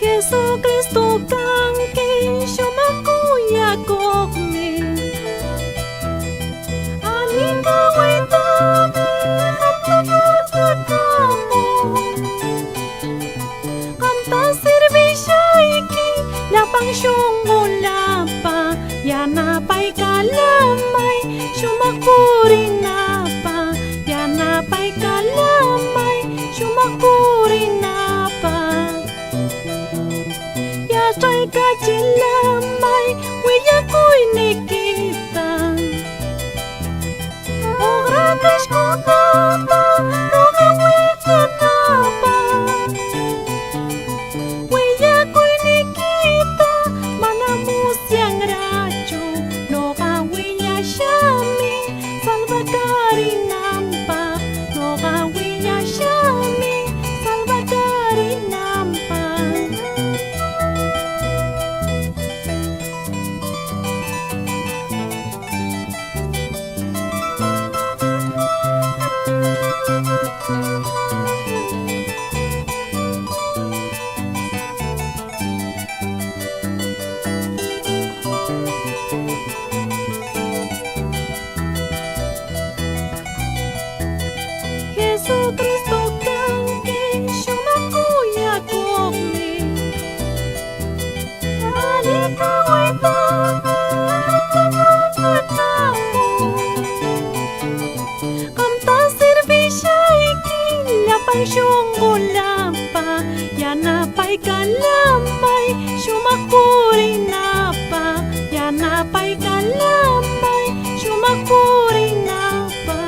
Jesucristo kang kisyomaku yakokme Alika waitami hamtapatakamu Kamta servisya iki lapang syungulapa Yanapay kalamay syumakurinapa Yanapay kalamay syumakurinapa Yatray kajilamay wiyakoy nikita Ograkas ko napa Rogawi ka napa Wiyakoy nikita Manamusyang radyo Nokawiya siyami Salvagari nampa Nokawiya siyami Salvagari nampa Jesucristo kang kisyomaku yakokme Alika waitami hamtapatakamu Kamta servisya iki lapang syungulapa Yanapay kalamay syumakurinapa Yanapay kalamay syumakurinapa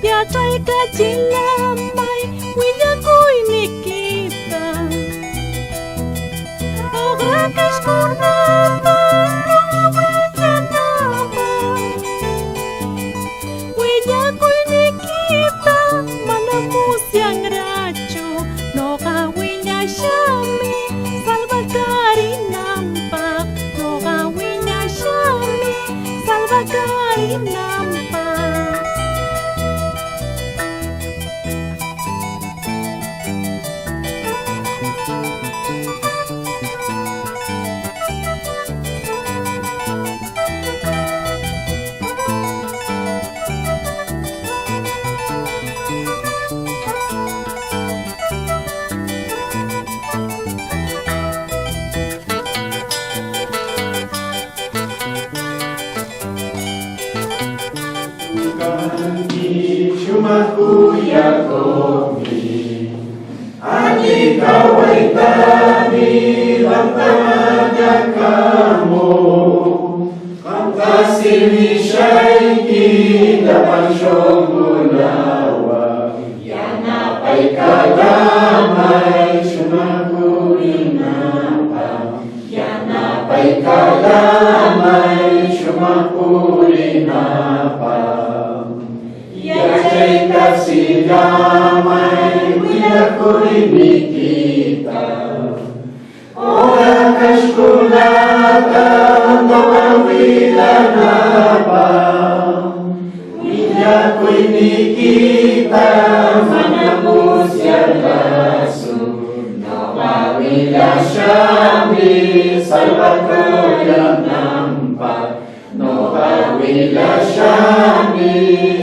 Yatray kajilamay wiyakoy nikita Ograkas ko napa Rogawi ka napa Wiyakoy nikita Manamusyang radyo Nokawiya siyami Salvagari nampak Nokawiya siyami Salvagari nampak Kisyomaku yakokme Alika waitami hamtapatakamu Kamta servisya iki lapang syungulawa Yanapay kalamay syumakurinapa Yanapay kalamay syumakurinapa Yatray kajilamay wiyakoy nikita Ograkas ko napa Nokawila napa Wiyakoy nikita Manamusyang raso Nokawila siyami Salvagari nampa Nokawila siyami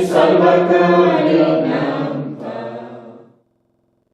Salvagari